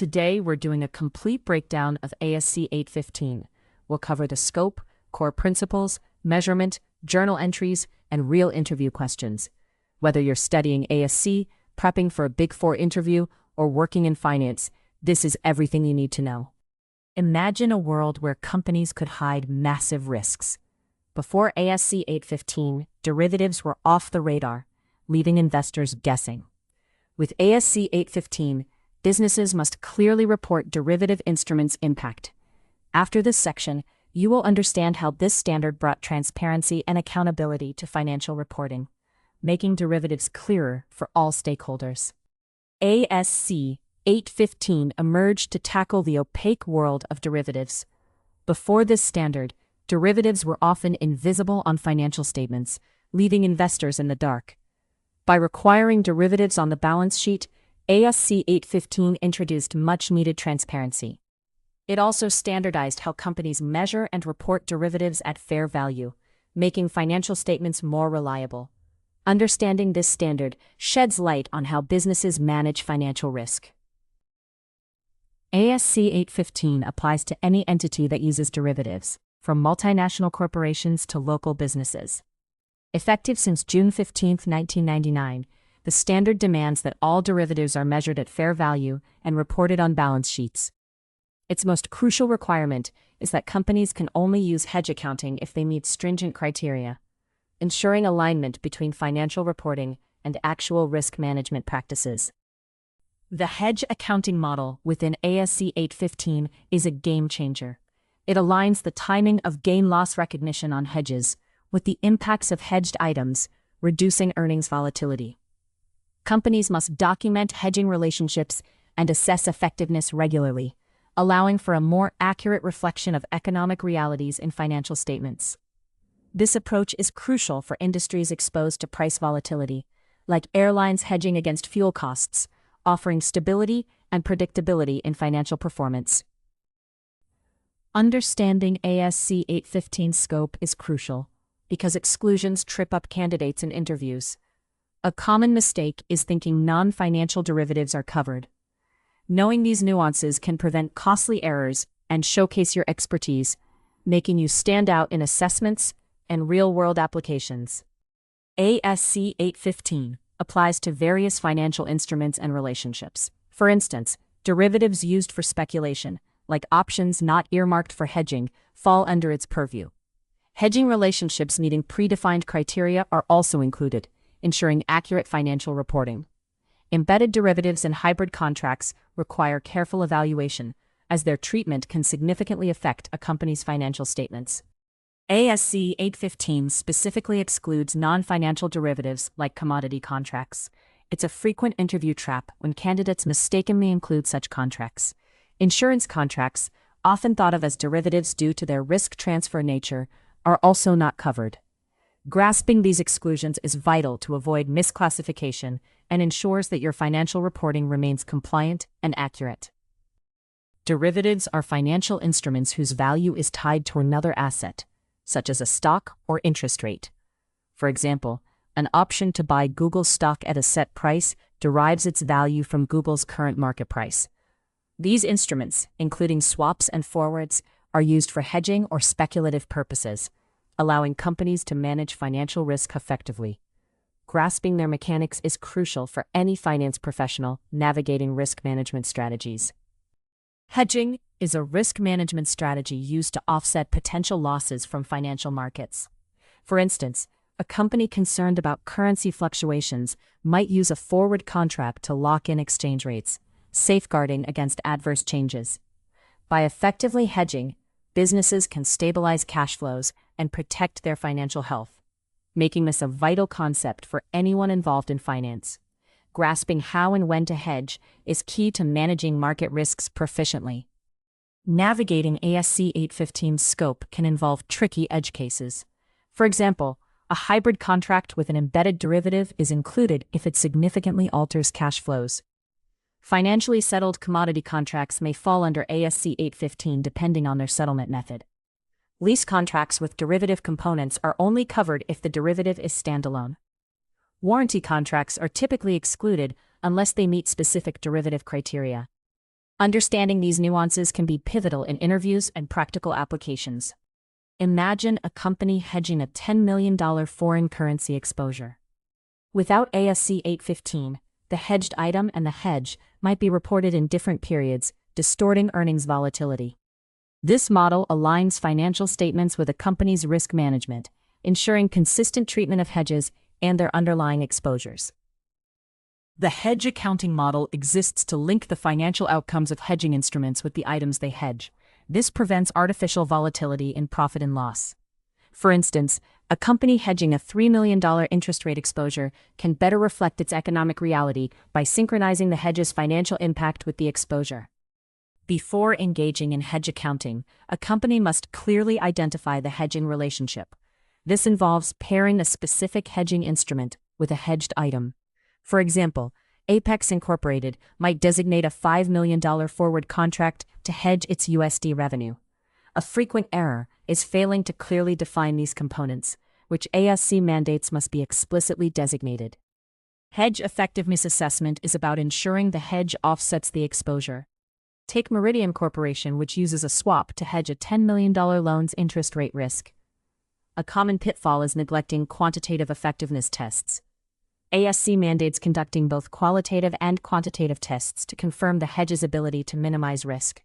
Today, we're doing a complete breakdown of ASC 815. We'll cover the scope, core principles, measurement, journal entries, and real interview questions. Whether you're studying ASC, prepping for a Big Four interview, or working in finance, this is everything you need to know. Imagine a world where companies could hide massive risks. Before ASC 815, derivatives were off the radar, leaving investors guessing. With ASC 815, businesses must clearly report derivative instruments' impact. After this section, you will understand how this standard brought transparency and accountability to financial reporting, making derivatives clearer for all stakeholders. ASC 815 emerged to tackle the opaque world of derivatives. Before this standard, derivatives were often invisible on financial statements, leaving investors in the dark. By requiring derivatives on the balance sheet, ASC 815 introduced much-needed transparency. It also standardized how companies measure and report derivatives at fair value, making financial statements more reliable. Understanding this standard sheds light on how businesses manage financial risk. ASC 815 applies to any entity that uses derivatives, from multinational corporations to local businesses. Effective since June 15, 1999, the standard demands that all derivatives are measured at fair value and reported on balance sheets. Its most crucial requirement is that companies can only use hedge accounting if they meet stringent criteria, ensuring alignment between financial reporting and actual risk management practices. The hedge accounting model within ASC 815 is a game changer. It aligns the timing of gain-loss recognition on hedges with the impacts of hedged items, reducing earnings volatility. Companies must document hedging relationships and assess effectiveness regularly, allowing for a more accurate reflection of economic realities in financial statements. This approach is crucial for industries exposed to price volatility, like airlines hedging against fuel costs, offering stability and predictability in financial performance. Understanding ASC 815's scope is crucial, because exclusions trip up candidates in interviews. A common mistake is thinking non-financial derivatives are covered. Knowing these nuances can prevent costly errors and showcase your expertise, making you stand out in assessments and real-world applications. ASC 815 applies to various financial instruments and relationships. For instance, derivatives used for speculation, like options not earmarked for hedging, fall under its purview. Hedging relationships meeting predefined criteria are also included, ensuring accurate financial reporting. Embedded derivatives and hybrid contracts require careful evaluation, as their treatment can significantly affect a company's financial statements. ASC 815 specifically excludes non-financial derivatives like commodity contracts. It's a frequent interview trap when candidates mistakenly include such contracts. Insurance contracts, often thought of as derivatives due to their risk transfer nature, are also not covered. Grasping these exclusions is vital to avoid misclassification and ensures that your financial reporting remains compliant and accurate. Derivatives are financial instruments whose value is tied to another asset, such as a stock or interest rate. For example, an option to buy Google stock at a set price derives its value from Google's current market price. These instruments, including swaps and forwards, are used for hedging or speculative purposes, allowing companies to manage financial risk effectively. Grasping their mechanics is crucial for any finance professional navigating risk management strategies. Hedging is a risk management strategy used to offset potential losses from financial markets. For instance, a company concerned about currency fluctuations might use a forward contract to lock in exchange rates, safeguarding against adverse changes. By effectively hedging, businesses can stabilize cash flows and protect their financial health, making this a vital concept for anyone involved in finance. Grasping how and when to hedge is key to managing market risks proficiently. Navigating ASC 815's scope can involve tricky edge cases. For example, a hybrid contract with an embedded derivative is included if it significantly alters cash flows. Financially settled commodity contracts may fall under ASC 815 depending on their settlement method. Lease contracts with derivative components are only covered if the derivative is standalone. Warranty contracts are typically excluded unless they meet specific derivative criteria. Understanding these nuances can be pivotal in interviews and practical applications. Imagine a company hedging a $10 million foreign currency exposure. Without ASC 815, the hedged item and the hedge might be reported in different periods, distorting earnings volatility. This model aligns financial statements with a company's risk management, ensuring consistent treatment of hedges and their underlying exposures. The hedge accounting model exists to link the financial outcomes of hedging instruments with the items they hedge. This prevents artificial volatility in profit and loss. For instance, a company hedging a $3 million interest rate exposure can better reflect its economic reality by synchronizing the hedge's financial impact with the exposure. Before engaging in hedge accounting, a company must clearly identify the hedging relationship. This involves pairing a specific hedging instrument with a hedged item. For example, Apex Incorporated might designate a $5 million forward contract to hedge its USD revenue. A frequent error is failing to clearly define these components, which ASC mandates must be explicitly designated. Hedge effectiveness assessment is about ensuring the hedge offsets the exposure. Take Meridian Corporation, which uses a swap to hedge a $10 million loan's interest rate risk. A common pitfall is neglecting quantitative effectiveness tests. ASC mandates conducting both qualitative and quantitative tests to confirm the hedge's ability to minimize risk.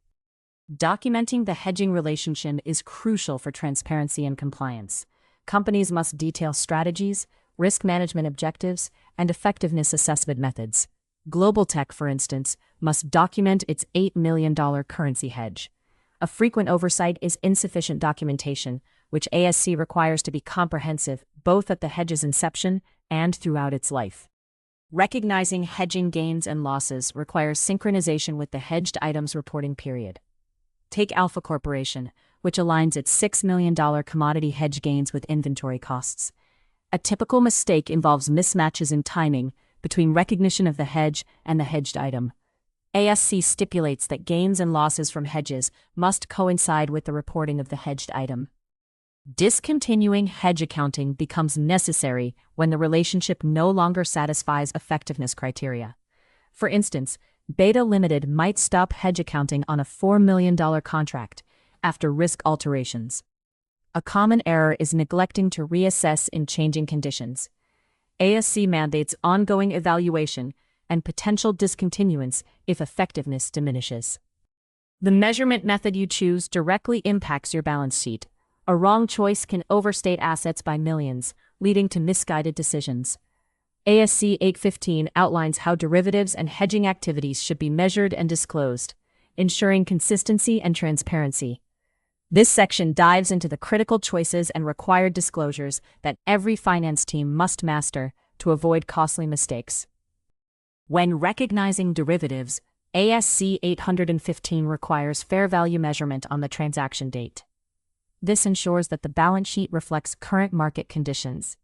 Documenting the hedging relationship is crucial for transparency and compliance. Companies must detail strategies, risk management objectives, and effectiveness assessment methods. Global Tech, for instance, must document its $8 million currency hedge. A frequent oversight is insufficient documentation, which ASC requires to be comprehensive both at the hedge's inception and throughout its life. Recognizing hedging gains and losses requires synchronization with the hedged items reporting period. Take Alpha Corporation, which aligns its $6 million commodity hedge gains with inventory costs. A typical mistake involves mismatches in timing between recognition of the hedge and the hedged item. ASC stipulates that gains and losses from hedges must coincide with the reporting of the hedged item. Discontinuing hedge accounting becomes necessary when the relationship no longer satisfies effectiveness criteria. For instance, Beta Limited might stop hedge accounting on a $4 million contract after risk alterations. A common error is neglecting to reassess in changing conditions. ASC mandates ongoing evaluation and potential discontinuance if effectiveness diminishes. The measurement method you choose directly impacts your balance sheet. A wrong choice can overstate assets by millions, leading to misguided decisions. ASC 815 outlines how derivatives and hedging activities should be measured and disclosed, ensuring consistency and transparency. This section dives into the critical choices and required disclosures that every finance team must master to avoid costly mistakes. When recognizing derivatives, ASC 815 requires fair value measurement on the transaction date. This ensures that the balance sheet reflects current market conditions.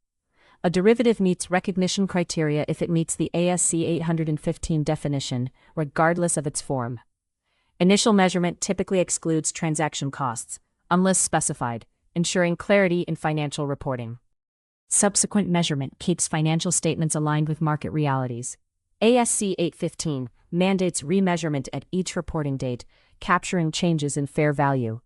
A derivative meets recognition criteria if it meets the ASC 815 definition, regardless of its form. Initial measurement typically excludes transaction costs, unless specified, ensuring clarity in financial reporting. Subsequent measurement keeps financial statements aligned with market realities. ASC 815 mandates remeasurement at each reporting date, capturing changes in fair value.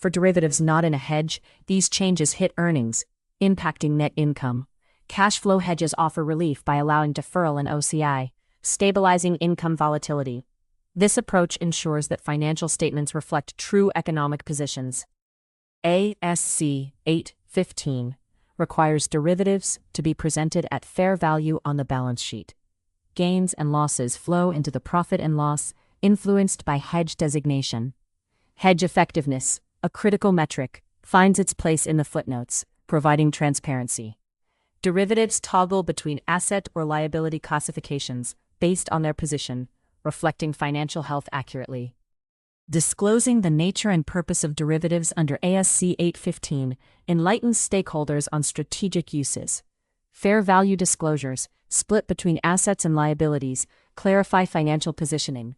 For derivatives not in a hedge, these changes hit earnings, impacting net income. Cash flow hedges offer relief by allowing deferral in OCI, stabilizing income volatility. This approach ensures that financial statements reflect true economic positions. ASC 815 requires derivatives to be presented at fair value on the balance sheet. Gains and losses flow into the profit and loss, influenced by hedge designation. Hedge effectiveness, a critical metric, finds its place in the footnotes, providing transparency. Derivatives toggle between asset or liability classifications based on their position, reflecting financial health accurately. Disclosing the nature and purpose of derivatives under ASC 815 enlightens stakeholders on strategic uses. Fair value disclosures, split between assets and liabilities, clarify financial positioning.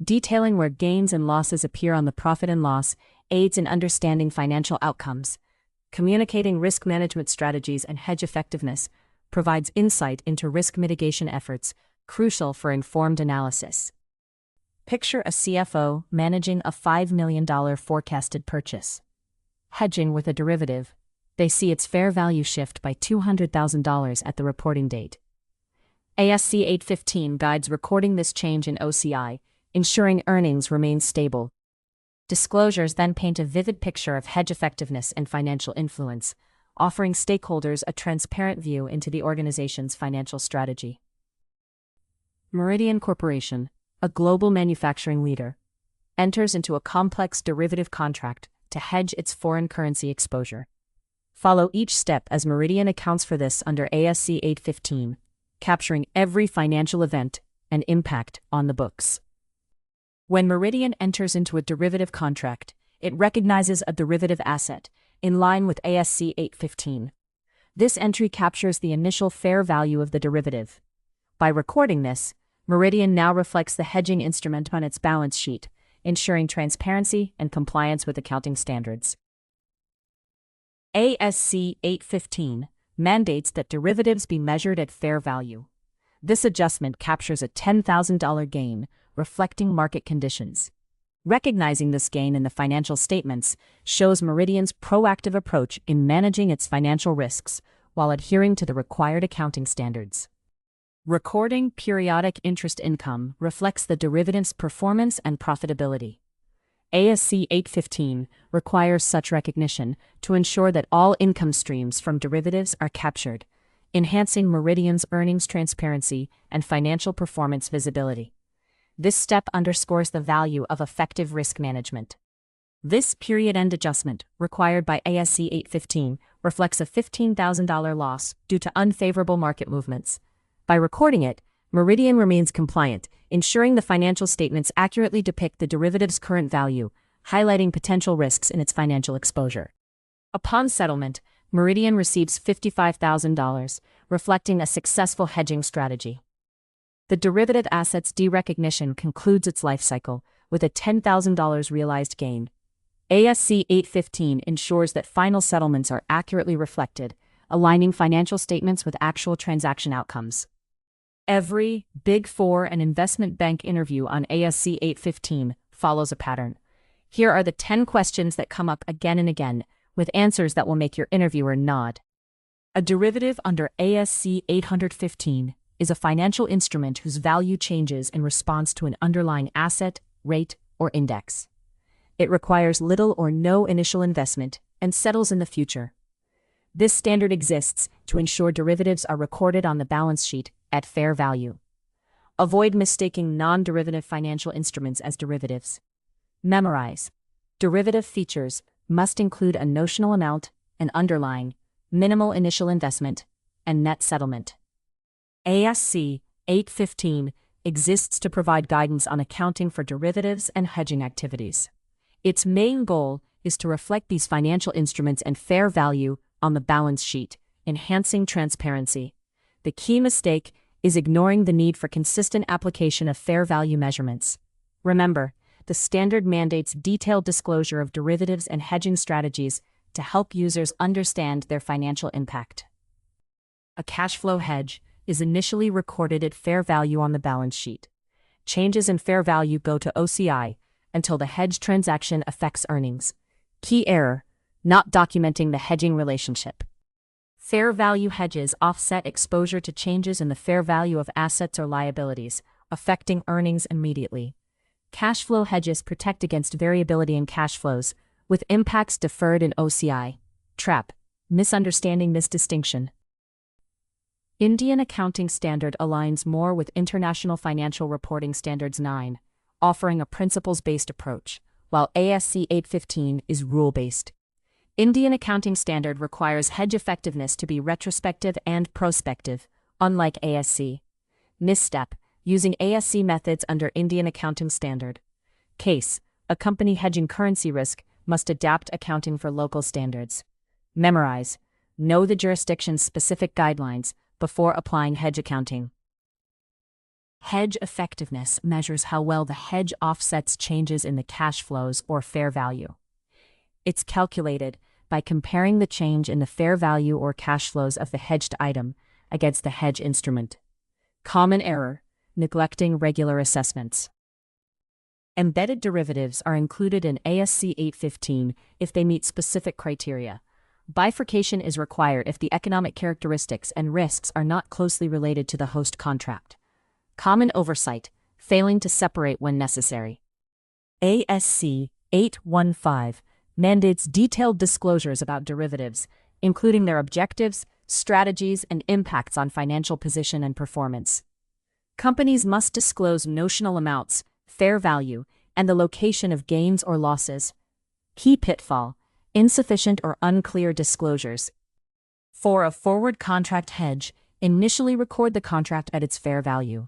Detailing where gains and losses appear on the profit and loss aids in understanding financial outcomes. Communicating risk management strategies and hedge effectiveness provides insight into risk mitigation efforts, crucial for informed analysis. Picture a CFO managing a $5 million forecasted purchase. Hedging with a derivative, they see its fair value shift by $200,000 at the reporting date. ASC 815 guides recording this change in OCI, ensuring earnings remain stable. Disclosures then paint a vivid picture of hedge effectiveness and financial influence, offering stakeholders a transparent view into the organization's financial strategy. Meridian Corporation, a global manufacturing leader, enters into a complex derivative contract to hedge its foreign currency exposure. Follow each step as Meridian accounts for this under ASC 815, capturing every financial event and impact on the books. When Meridian enters into a derivative contract, it recognizes a derivative asset, in line with ASC 815. This entry captures the initial fair value of the derivative. By recording this, Meridian now reflects the hedging instrument on its balance sheet, ensuring transparency and compliance with accounting standards. ASC 815 mandates that derivatives be measured at fair value. This adjustment captures a $10,000 gain, reflecting market conditions. Recognizing this gain in the financial statements shows Meridian's proactive approach in managing its financial risks while adhering to the required accounting standards. Recording periodic interest income reflects the derivative's performance and profitability. ASC 815 requires such recognition to ensure that all income streams from derivatives are captured, enhancing Meridian's earnings transparency and financial performance visibility. This step underscores the value of effective risk management. This period-end adjustment, required by ASC 815, reflects a $15,000 loss due to unfavorable market movements. By recording it, Meridian remains compliant, ensuring the financial statements accurately depict the derivative's current value, highlighting potential risks in its financial exposure. Upon settlement, Meridian receives $55,000, reflecting a successful hedging strategy. The derivative asset's derecognition concludes its life cycle, with a $10,000 realized gain. ASC 815 ensures that final settlements are accurately reflected, aligning financial statements with actual transaction outcomes. Every Big Four and investment bank interview on ASC 815 follows a pattern. Here are the 10 questions that come up again and again, with answers that will make your interviewer nod. A derivative under ASC 815 is a financial instrument whose value changes in response to an underlying asset, rate, or index. It requires little or no initial investment and settles in the future. This standard exists to ensure derivatives are recorded on the balance sheet at fair value. Avoid mistaking non-derivative financial instruments as derivatives. Memorize. Derivative features must include a notional amount, an underlying, minimal initial investment, and net settlement. ASC 815 exists to provide guidance on accounting for derivatives and hedging activities. Its main goal is to reflect these financial instruments and fair value on the balance sheet, enhancing transparency. The key mistake is ignoring the need for consistent application of fair value measurements. Remember, the standard mandates detailed disclosure of derivatives and hedging strategies to help users understand their financial impact. A cash flow hedge is initially recorded at fair value on the balance sheet. Changes in fair value go to OCI until the hedge transaction affects earnings. Key error: not documenting the hedging relationship. Fair value hedges offset exposure to changes in the fair value of assets or liabilities, affecting earnings immediately. Cash flow hedges protect against variability in cash flows, with impacts deferred in OCI. Trap: misunderstanding this distinction. Indian Accounting Standard aligns more with International Financial Reporting Standards 9, offering a principles-based approach, while ASC 815 is rule-based. Indian Accounting Standard requires hedge effectiveness to be retrospective and prospective, unlike ASC. Misstep: using ASC methods under Indian Accounting Standard. Case: a company hedging currency risk must adapt accounting for local standards. Memorize: know the jurisdiction's specific guidelines before applying hedge accounting. Hedge effectiveness measures how well the hedge offsets changes in the cash flows or fair value. It's calculated by comparing the change in the fair value or cash flows of the hedged item against the hedge instrument. Common error: neglecting regular assessments. Embedded derivatives are included in ASC 815 if they meet specific criteria. Bifurcation is required if the economic characteristics and risks are not closely related to the host contract. Common oversight, failing to separate when necessary. ASC 815 mandates detailed disclosures about derivatives, including their objectives, strategies, and impacts on financial position and performance. Companies must disclose notional amounts, fair value, and the location of gains or losses. Key pitfall: insufficient or unclear disclosures. For a forward contract hedge, initially record the contract at its fair value.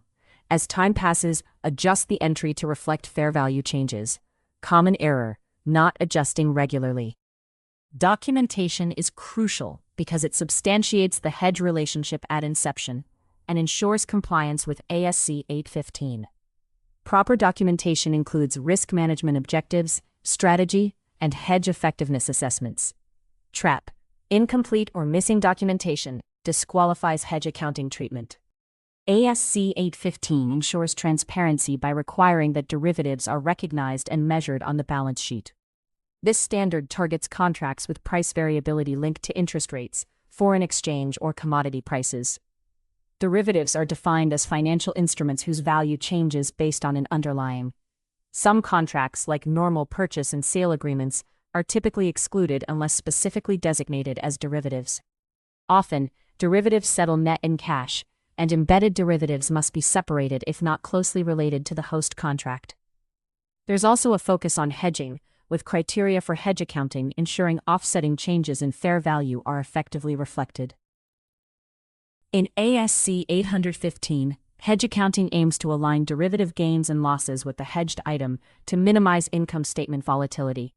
As time passes, adjust the entry to reflect fair value changes. Common error: not adjusting regularly. Documentation is crucial because it substantiates the hedge relationship at inception and ensures compliance with ASC 815. Proper documentation includes risk management objectives, strategy, and hedge effectiveness assessments. Trap: incomplete or missing documentation disqualifies hedge accounting treatment. ASC 815 ensures transparency by requiring that derivatives are recognized and measured on the balance sheet. This standard targets contracts with price variability linked to interest rates, foreign exchange, or commodity prices. Derivatives are defined as financial instruments whose value changes based on an underlying. Some contracts, like normal purchase and sale agreements, are typically excluded unless specifically designated as derivatives. Often, derivatives settle net in cash, and embedded derivatives must be separated if not closely related to the host contract. There's also a focus on hedging, with criteria for hedge accounting ensuring offsetting changes in fair value are effectively reflected. In ASC 815, hedge accounting aims to align derivative gains and losses with the hedged item to minimize income statement volatility.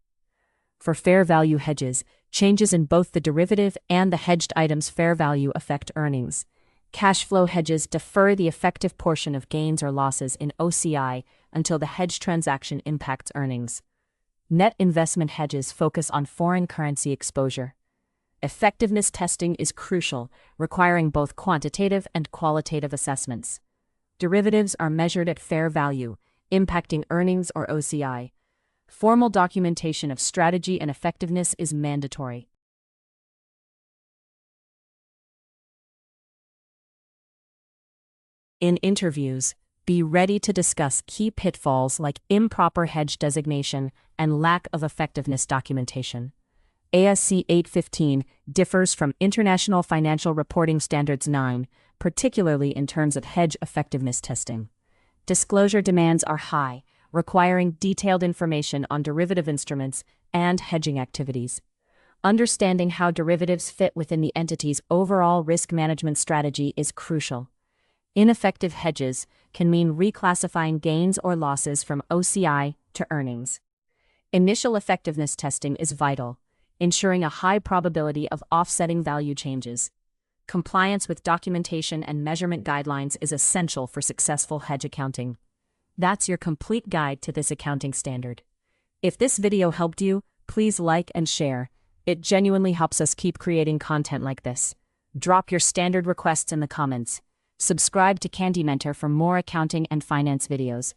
For fair value hedges, changes in both the derivative and the hedged item's fair value affect earnings. Cash flow hedges defer the effective portion of gains or losses in OCI until the hedge transaction impacts earnings. Net investment hedges focus on foreign currency exposure. Effectiveness testing is crucial, requiring both quantitative and qualitative assessments. Derivatives are measured at fair value, impacting earnings or OCI. Formal documentation of strategy and effectiveness is mandatory. In interviews, be ready to discuss key pitfalls like improper hedge designation and lack of effectiveness documentation. ASC 815 differs from International Financial Reporting Standards 9, particularly in terms of hedge effectiveness testing. Disclosure demands are high, requiring detailed information on derivative instruments and hedging activities. Understanding how derivatives fit within the entity's overall risk management strategy is crucial. Ineffective hedges can mean reclassifying gains or losses from OCI to earnings. Initial effectiveness testing is vital, ensuring a high probability of offsetting value changes. Compliance with documentation and measurement guidelines is essential for successful hedge accounting. That's your complete guide to this accounting standard. If this video helped you, please like and share. It genuinely helps us keep creating content like this. Drop your standard requests in the comments. Subscribe to Candy Mentor for more accounting and finance videos.